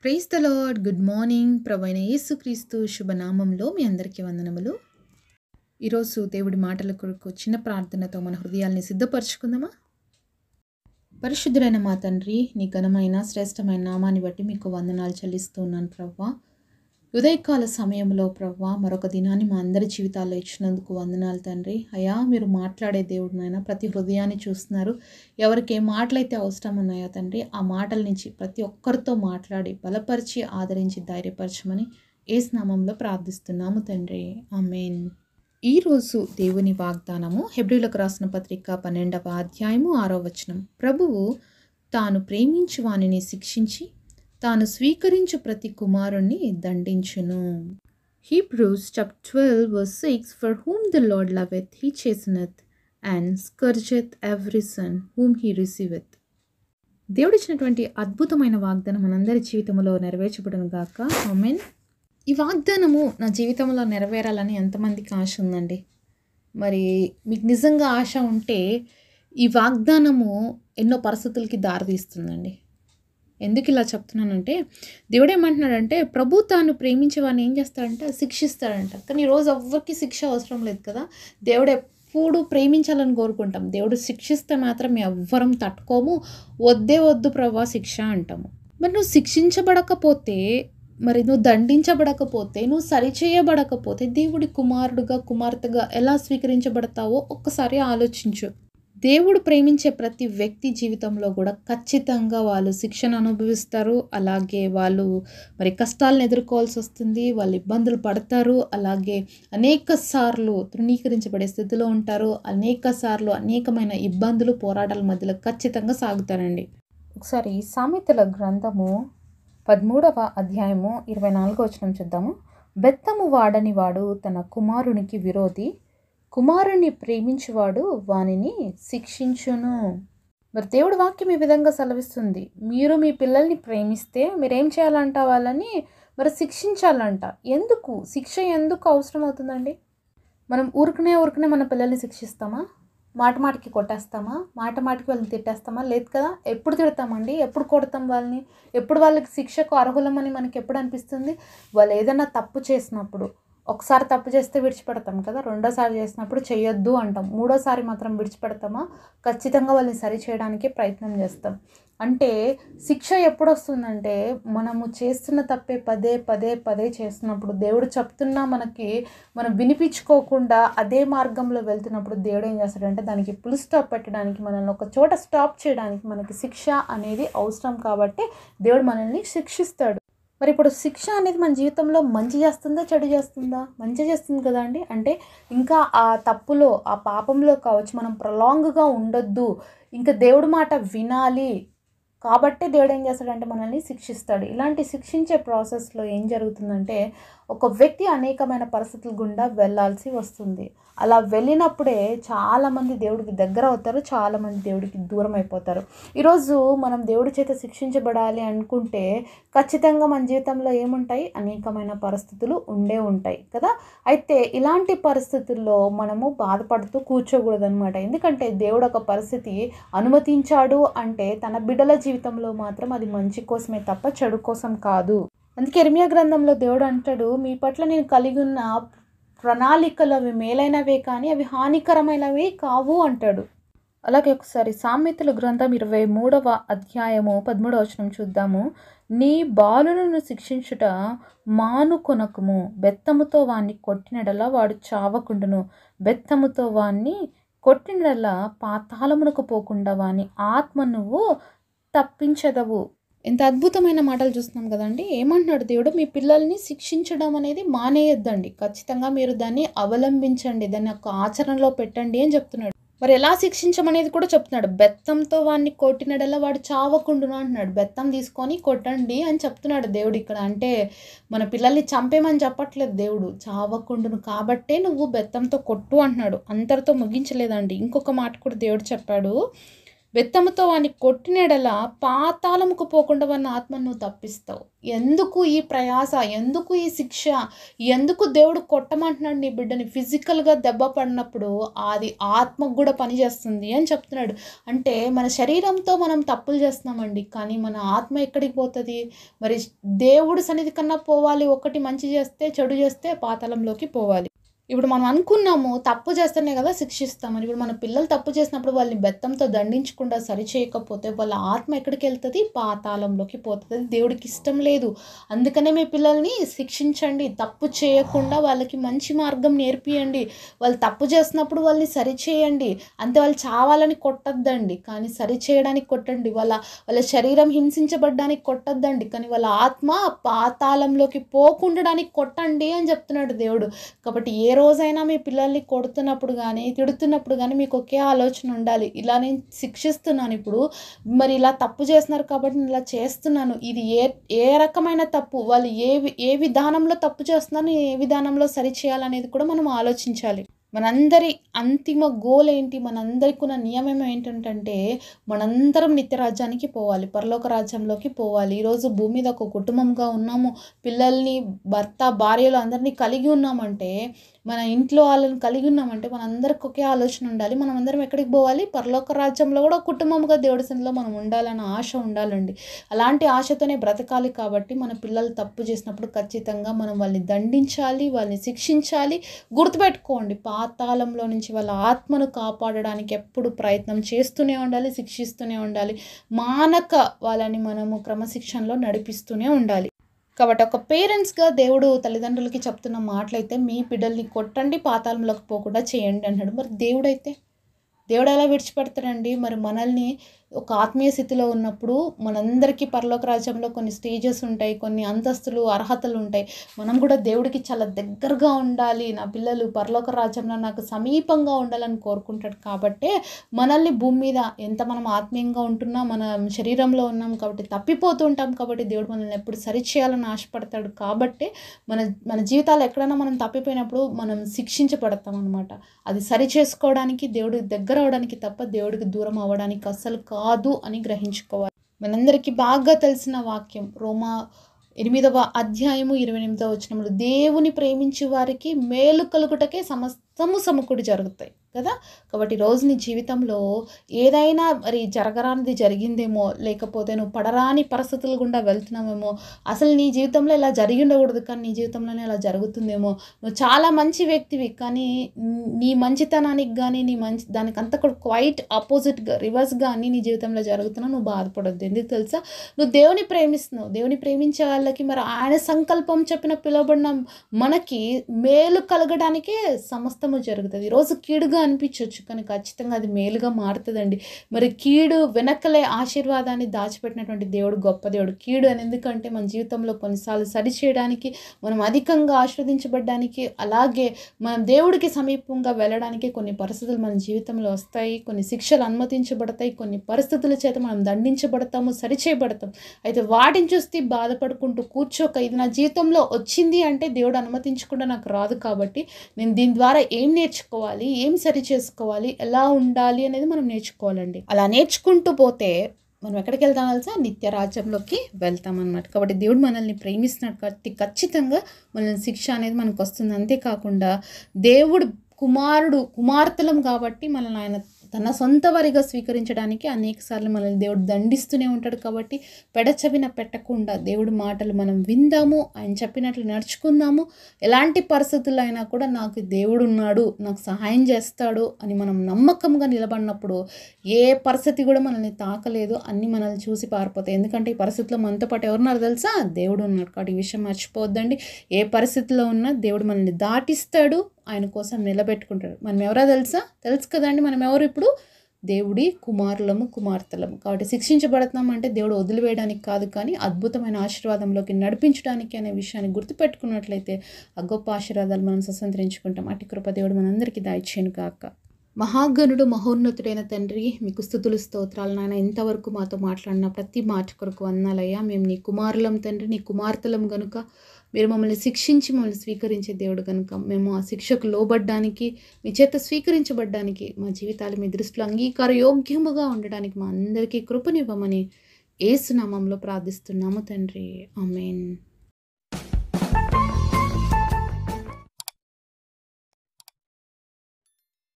Praise the Lord. Good morning. ప్రభువైన యేసుక్రీస్తు శుభనామంలో మీ అందరికీ వందనములు. ఈరోజు దేవుడి మాటల కొరకు చిన్న ప్రార్థనతో మన హృదయాల్ని సిద్ధపరచుకుందామా? పరిశుద్ధుడైన మా తండ్రి, నీ ఘనమైన శ్రేష్టమైన నామాన్ని బట్టి మీకు వందనాలు చెల్లిస్తూ ఉన్నాను ప్రభువా. ఉదయకాల సమయంలో ప్రభువా మరొక దినాన్ని మా అందరి జీవితాల్లో ఇచ్చినందుకు వందనాలు తండ్రి. అయ్యా, మీరు మాట్లాడే దేవుడు నాయన, ప్రతి హృదయాన్ని చూస్తున్నారు. ఎవరికి ఏ మాటలైతే అవసరం ఉన్నాయో తండ్రి, ఆ మాటల నుంచి ప్రతి ఒక్కరితో మాట్లాడి బలపరిచి ఆదరించి ధైర్యపరచమని యేసు నామంలో ప్రార్థిస్తున్నాము తండ్రి. ఆమేన్. ఈరోజు దేవుని వాగ్దానము హెబ్రీయులకు రాసిన పత్రిక 12వ అధ్యాయము 6వ వచనం. ప్రభువు తాను ప్రేమించు వానిని శిక్షించి తాను స్వీకరించు ప్రతి కుమారుణ్ణి దండించును. Hebrews chapter 12 verse 6 For whom the Lord loveth he chasteneth and scourgeth every son whom he receiveth. దేవుడిచ్చినటువంటి అద్భుతమైన వాగ్దానం మనందరి జీవితంలో నెరవేర్చబడును గాక. ఆమేన్. ఈ వాగ్దానము నా జీవితంలో నెరవేరాలని ఎంతమందికి ఆశ ఉందండి? మరి మీకు నిజంగా ఆశ ఉంటే ఈ వాగ్దానము ఎన్నో పరిస్థితులకి దారితీస్తుందండి. ఎందుకు ఇలా చెప్తున్నానంటే, దేవుడు ఏమంటున్నాడంటే, ప్రభు తాను ప్రేమించే వాడిని ఏం చేస్తాడంటే శిక్షిస్తాడంట. కానీ ఈరోజు ఎవ్వరికి శిక్ష అవసరం లేదు కదా. దేవుడు ఎప్పుడు ప్రేమించాలని కోరుకుంటాం. దేవుడు శిక్షిస్తే మాత్రం ఎవ్వరం తట్టుకోము. వద్దే వద్దు ప్రభా శిక్ష అంటాము. మరి నువ్వు శిక్షించబడకపోతే, మరి నువ్వు దండించబడకపోతే, నువ్వు సరిచేయబడకపోతే దేవుడి కుమారుడుగా కుమార్తెగా ఎలా స్వీకరించబడతావో ఒక్కసారి ఆలోచించు. దేవుడు ప్రేమించే ప్రతి వ్యక్తి జీవితంలో కూడా ఖచ్చితంగా వాళ్ళు శిక్షను అనుభవిస్తారు. అలాగే వాళ్ళు మరి కష్టాలను ఎదుర్కోవాల్సి వస్తుంది. వాళ్ళు ఇబ్బందులు పడతారు. అలాగే అనేక సార్లు తృణీకరించబడే స్థితిలో ఉంటారు. అనేక సార్లు అనేకమైన ఇబ్బందులు పోరాటాల మధ్యలో ఖచ్చితంగా సాగుతారండి. ఒకసారి సామెతల గ్రంథము 13వ అధ్యాయము 24వ వచనం చూద్దాము. బెత్తము వాడని వాడు తన కుమారునికి విరోధి, కుమారుణ్ణి ప్రేమించువాడు వానిని శిక్షించును. మరి దేవుడి వాక్యం ఈ విధంగా సెలవిస్తుంది. మీరు మీ పిల్లల్ని ప్రేమిస్తే మీరేం చేయాలంట? వాళ్ళని మరి శిక్షించాలంట. ఎందుకు శిక్ష ఎందుకు అవసరం అవుతుందండి? మనం ఊరుకునే మన పిల్లల్ని శిక్షిస్తామా? మాటికి కొట్టేస్తామా? మాటికి వాళ్ళని తిట్టేస్తామా? లేదు కదా. ఎప్పుడు తిడతామండి? ఎప్పుడు కొడతాం వాళ్ళని? ఎప్పుడు వాళ్ళకి శిక్షకు అర్హులమని మనకి ఎప్పుడు అనిపిస్తుంది? వాళ్ళు ఏదైనా తప్పు చేసినప్పుడు. ఒకసారి తప్పు చేస్తే విడిచిపెడతాం కదా. రెండోసారి చేసినప్పుడు చేయొద్దు అంటాం. మూడోసారి మాత్రం విడిచిపెడతామా? ఖచ్చితంగా వాళ్ళని సరి చేయడానికి ప్రయత్నం చేస్తాం. అంటే శిక్ష ఎప్పుడు వస్తుందంటే, మనము చేస్తున్న తప్పే పదే చేస్తున్నప్పుడు, దేవుడు చెప్తున్నా మనం వినిపించుకోకుండా అదే మార్గంలో వెళ్తున్నప్పుడు దేవుడు ఏం చేస్తాడంటే దానికి ఫుల్ స్టాప్ పెట్టడానికి, మనల్ని ఒక చోట స్టాప్ చేయడానికి మనకి శిక్ష అనేది అవసరం. కాబట్టి దేవుడు మనల్ని శిక్షిస్తాడు. మరి ఇప్పుడు శిక్ష అనేది మన జీవితంలో మంచి చేస్తుందా చెడు చేస్తుందా? మంచి చేస్తుంది కదా అండి. అంటే ఇంకా ఆ తప్పులో ఆ పాపంలో కావచ్చు మనం ప్రొలాంగ్గా ఉండొద్దు, ఇంకా దేవుడి మాట వినాలి. కాబట్టే దేవుడు ఏం చేస్తాడంటే మనల్ని శిక్షిస్తాడు. ఇలాంటి శిక్షించే ప్రాసెస్లో ఏం జరుగుతుందంటే, ఒక వ్యక్తి అనేకమైన పరిస్థితుల గుండా వెళ్ళాల్సి వస్తుంది. అలా వెళ్ళినప్పుడే చాలామంది దేవుడికి దగ్గర అవుతారు, చాలామంది దేవుడికి దూరం అయిపోతారు. ఈరోజు మనం దేవుడి చేత శిక్షించబడాలి అనుకుంటే ఖచ్చితంగా మన జీవితంలో ఏముంటాయి? అనేకమైన పరిస్థితులు ఉంటాయి కదా. అయితే ఇలాంటి పరిస్థితుల్లో మనము బాధపడుతూ కూర్చోకూడదనమాట. ఎందుకంటే దేవుడు ఒక పరిస్థితి అనుమతించాడు అంటే తన బిడ్డల జీవితంలో మాత్రం అది మంచి కోసమే తప్ప చెడు కోసం కాదు. అందుకే ఇర్మియా గ్రంథంలో దేవుడు అంటాడు, మీ పట్ల నేను కలిగి ఉన్న ప్రణాళికలు అవి మేలైనవే కానీ అవి హానికరమైనవి కావు అంటాడు. అలాగే ఒకసారి సామెతల గ్రంథం 23వ అధ్యాయము 13వ వచనం చూద్దాము. నీ బాలులను శిక్షించుట మానుకొనకుము, బెత్తముతో వాణ్ణి కొట్టినడలా వాడు చావకుండును, బెత్తముతో వాణ్ణి కొట్టినడలా పాతాళమునకు పోకుండా వాని ఆత్మ నువ్వు తప్పించదవు. ఎంత అద్భుతమైన మాటలు చూస్తున్నాం కదండి. ఏమంటున్నాడు దేవుడు? మీ పిల్లల్ని శిక్షించడం అనేది మానేయొద్దండి. ఖచ్చితంగా మీరు దాన్ని అవలంబించండి, దాన్ని ఒక ఆచరణలో పెట్టండి అని చెప్తున్నాడు. మరి ఎలా శిక్షించమనేది కూడా చెప్తున్నాడు. బెత్తంతో వాడిని కొట్టినడల్లా వాడు చావకుండును అంటున్నాడు. బెత్తం తీసుకొని కొట్టండి అని చెప్తున్నాడు దేవుడు ఇక్కడ. అంటే మన పిల్లల్ని చంపేమని చెప్పట్లేదు దేవుడు, చావకుండును కాబట్టే నువ్వు బెత్తంతో కొట్టు అంటున్నాడు. అంతటితో ముగించలేదండి. ఇంకొక మాట కూడా దేవుడు చెప్పాడు. బెత్తముతో వాడిని కొట్టినెడల పాతాళముకు పోకుండా వాడిని ఆత్మను నువ్వు తప్పిస్తావు. ఎందుకు ఈ ప్రయాస, ఎందుకు ఈ శిక్ష, ఎందుకు దేవుడు కొట్టమంటున్నాడు నీ బిడ్డని? ఫిజికల్గా దెబ్బ పడినప్పుడు అది ఆత్మకు కూడా పనిచేస్తుంది అని చెప్తున్నాడు. అంటే మన శరీరంతో మనం తప్పులు చేస్తున్నామండి, కానీ మన ఆత్మ ఎక్కడికి పోతుంది? మరి దేవుడు సన్నిధి కన్నా పోవాలి. ఒకటి మంచి చేస్తే, చెడు చేస్తే పాతాళంలోకి పోవాలి. ఇప్పుడు మనం అనుకున్నాము తప్పు చేస్తేనే కదా శిక్షిస్తామని. ఇప్పుడు మన పిల్లలు తప్పు చేసినప్పుడు వాళ్ళని బెత్తంతో దండించకుండా సరిచేయకపోతే వాళ్ళ ఆత్మ ఎక్కడికి వెళ్తుంది? పాతాళంలోకి పోతుంది. దేవుడికి ఇష్టం లేదు. అందుకనే మీ పిల్లల్ని శిక్షించండి, తప్పు చేయకుండా వాళ్ళకి మంచి మార్గం నేర్పియండి. వాళ్ళు తప్పు చేసినప్పుడు వాళ్ళని సరిచేయండి. అంతే, వాళ్ళు చావాలని కొట్టద్దండి, కానీ సరిచేయడానికి కొట్టండి. వాళ్ళ శరీరం హింసించబడ్డానికి కొట్టద్దండి, కానీ వాళ్ళ ఆత్మ పాతాళంలోకి పోకుండడానికి కొట్టండి అని చెప్తున్నాడు దేవుడు. కాబట్టి ఏ రోజైనా మీ పిల్లల్ని కొడుతున్నప్పుడు కానీ తిడుతున్నప్పుడు కానీ మీకు ఒకే ఆలోచన ఉండాలి, ఇలా నేను శిక్షిస్తున్నాను ఇప్పుడు, మరి ఇలా తప్పు చేస్తున్నారు కాబట్టి నేను ఇలా చేస్తున్నాను. ఇది ఏ రకమైన తప్పు, వాళ్ళు ఏ విధానంలో తప్పు చేస్తున్నారు, ఏ విధానంలో సరి చేయాలనేది కూడా మనం ఆలోచించాలి. మనందరి అంతిమ గోల్ ఏంటి? మనందరికి ఉన్న నియమం ఏంటంటే మనందరం నిత్యరాజ్యానికి పోవాలి, పరలోక రాజ్యంలోకి పోవాలి. ఈరోజు భూమి మీద ఒక కుటుంబంగా ఉన్నాము, పిల్లల్ని, భర్త, భార్యలు అందరినీ కలిగి ఉన్నామంటే, మన ఇంట్లో వాళ్ళని కలిగి ఉన్నామంటే మనందరికి ఒకే ఆలోచన ఉండాలి. మనం అందరం ఎక్కడికి పోవాలి? పరలోక రాజ్యంలో కూడా కుటుంబంగా దేవుడి సన్నిధిలో మనం ఉండాలన్న ఆశ ఉండాలండి. అలాంటి ఆశతోనే బ్రతకాలి. కాబట్టి మన పిల్లలు తప్పు చేసినప్పుడు ఖచ్చితంగా మనం వాళ్ళని దండించాలి, వాళ్ళని శిక్షించాలి. గుర్తుపెట్టుకోండి, పాతాళంలో నుంచి వాళ్ళ ఆత్మను కాపాడడానికి ఎప్పుడు ప్రయత్నం చేస్తూనే ఉండాలి, శిక్షిస్తూనే ఉండాలి. మానక వాళ్ళని మనము క్రమశిక్షణలో నడిపిస్తూనే ఉండాలి. కాబట్టి ఒక పేరెంట్స్గా దేవుడు తల్లిదండ్రులకి చెప్తున్న మాటలైతే, మీ బిడ్డల్ని కొట్టండి, పాతాళంలోకి పోకుండా చేయండి అన్నాడు. మరి దేవుడు ఎలా విడిచిపెడతాడండి? మరి మనల్ని ఒక ఆత్మీయ స్థితిలో ఉన్నప్పుడు మనందరికీ పరలోక రాజ్యంలో కొన్ని స్టేజెస్ ఉంటాయి, కొన్ని అంతస్తులు, అర్హతలు ఉంటాయి. మనం కూడా దేవుడికి చాలా దగ్గరగా ఉండాలి, నా పిల్లలు పరలోక రాజ్యంలో నాకు సమీపంగా ఉండాలని కోరుకుంటాడు. కాబట్టే మనల్ని భూమి మీద ఎంత మనం ఆత్మీయంగా ఉంటున్నా, మన శరీరంలో ఉన్నాం కాబట్టి తప్పిపోతూ ఉంటాం. కాబట్టి దేవుడు మనల్ని ఎప్పుడు సరిచేయాలని ఆశపడతాడు. కాబట్టి మన జీవితాలు ఎక్కడైనా మనం తప్పిపోయినప్పుడు మనం శిక్షించబడతాం అనమాట. అది సరి చేసుకోవడానికి, దేవుడికి దగ్గర అవడానికి తప్ప దేవుడికి దూరం అవ్వడానికి అస్సలు కాదు అని గ్రహించుకోవాలి. మనందరికీ బాగా తెలిసిన వాక్యం, రోమా 8వ అధ్యాయము 28వ వచనంలో, దేవుని ప్రేమించే వారికి మేలు కలుగుటకే సమస్తము సమకూడి జరుగుతాయి కదా. కాబట్టి రోజు నీ జీవితంలో ఏదైనా మరి జరగరానిది జరిగిందేమో, లేకపోతే నువ్వు పడరాని పరిస్థితుల గుండా వెళ్తున్నావేమో, అసలు నీ జీవితంలో ఇలా జరిగి ఉండకూడదు కానీ నీ జీవితంలోనే ఇలా జరుగుతుందేమో, నువ్వు చాలా మంచి వ్యక్తివి కానీ నీ మంచితనానికి కానీ దానికి అంతా కూడా క్వైట్ ఆపోజిట్గా, రివర్స్గా అన్నీ నీ జీవితంలో జరుగుతున్నా నువ్వు బాధపడొద్దు. ఎందుకు తెలుసా? నువ్వు దేవుని ప్రేమిస్తున్నావు. దేవుని ప్రేమించే వాళ్ళకి మరి ఆయన సంకల్పం చెప్పిన పిలువబడిన మనకి మేలు కలగడానికే సమస్తము జరుగుతుంది. ఈరోజు కీడుగా అనిపించవచ్చు కానీ ఖచ్చితంగా అది మేలుగా మారుతుందండి. మరి కీడు వెనకలే ఆశీర్వాదాన్ని దాచిపెట్టినటువంటి దేవుడు గొప్ప దేవుడు. కీడు అని ఎందుకంటే మన జీవితంలో కొన్నిసార్లు సరిచేయడానికి, మనం అధికంగా ఆశీర్వదించబడడానికి, అలాగే మనం దేవుడికి సమీపంగా వెళ్ళడానికి కొన్ని పరిస్థితులు మన జీవితంలో వస్తాయి, కొన్ని శిక్షలు అనుమతించబడతాయి, కొన్ని పరిస్థితుల చేత మనం దండించబడతాము, సరిచేయబడతాం. అయితే వాటిని చూస్తే బాధపడుకుంటూ కూర్చోక, ఇది నా జీవితంలో వచ్చింది అంటే దేవుడు అనుమతించకుండా నాకు రాదు కాబట్టి నేను దీని ద్వారా ఏం నేర్చుకోవాలి, ఏం సరి చేసుకోవాలి, ఎలా ఉండాలి అనేది మనం నేర్చుకోవాలండి. అలా నేర్చుకుంటూ పోతే మనం ఎక్కడికి వెళ్తాం తెలుసా? నిత్య రాజ్యంలోకి వెళ్తాం అన్నమాట. కాబట్టి దేవుడు మనల్ని ప్రేమిస్తున్నాడు కాబట్టి ఖచ్చితంగా మనల్ని శిక్ష అనేది మనకు వస్తుంది. అంతేకాకుండా దేవుడు కుమార్తెలం కాబట్టి మనల్ని ఆయన తన సొంత వారిగా స్వీకరించడానికి అనేకసార్లు మనల్ని దేవుడు దండిస్తూనే ఉంటాడు. కాబట్టి పెడచెవిన పెట్టకుండా దేవుడి మాటలు మనం విందాము, ఆయన చెప్పినట్లు నడుచుకుందాము. ఎలాంటి పరిస్థితుల్లో అయినా కూడా నాకు దేవుడు ఉన్నాడు, నాకు సహాయం చేస్తాడు అని మనం నమ్మకంగా నిలబడినప్పుడు ఏ పరిస్థితి కూడా మనల్ని తాకలేదు, అన్నీ మనల్ని చూసి పారిపోతాయి. ఎందుకంటే ఈ పరిస్థితిలో మనతో పాటు ఎవరున్నారు తెలుసా? దేవుడు ఉన్నాడు. కాబట్టి ఈ విషయం మర్చిపోవద్దండి. ఏ పరిస్థితిలో ఉన్నా దేవుడు మనల్ని దాటిస్తాడు, ఆయన కోసం నిలబెట్టుకుంటాడు. మనం ఎవరో తెలుసు కదండి. మనం ఎవరు? ఇప్పుడు దేవుడి కుమార్తెలము. కాబట్టి శిక్షించబడుతున్నాం అంటే దేవుడు వదిలివేయడానికి కాదు, కానీ అద్భుతమైన ఆశీర్వాదంలోకి నడిపించడానికి అనే విషయాన్ని గుర్తుపెట్టుకున్నట్లయితే ఆ గొప్ప ఆశీర్వాదాలు మనం స్వతంత్రించుకుంటాం. అట్టి కృప దేవుడు మనందరికీ దయచేయును గాక. మహాగణుడు మహోన్నతుడైన తండ్రి, మీకు స్తుతులు స్తోత్రాలు నాయన. ఇంతవరకు మాతో మాట్లాడిన ప్రతి మాట కొరకు వందనాలయ్యా. మేము నీ కుమారులం తండ్రి, నీ కుమార్తెలం గనుక మీరు మమ్మల్ని శిక్షించి మమ్మల్ని స్వీకరించే దేవుడు కనుక మేము ఆ శిక్షకు లోబడ్డానికి, మీ చేత స్వీకరించబడ్డానికి, మా జీవితాలు మీ దృష్టిలో అంగీకార యోగ్యముగా ఉండడానికి మా అందరికీ కృపనివ్వమని యేసు నామములో ప్రార్థిస్తున్నాము తండ్రి. ఆమేన్.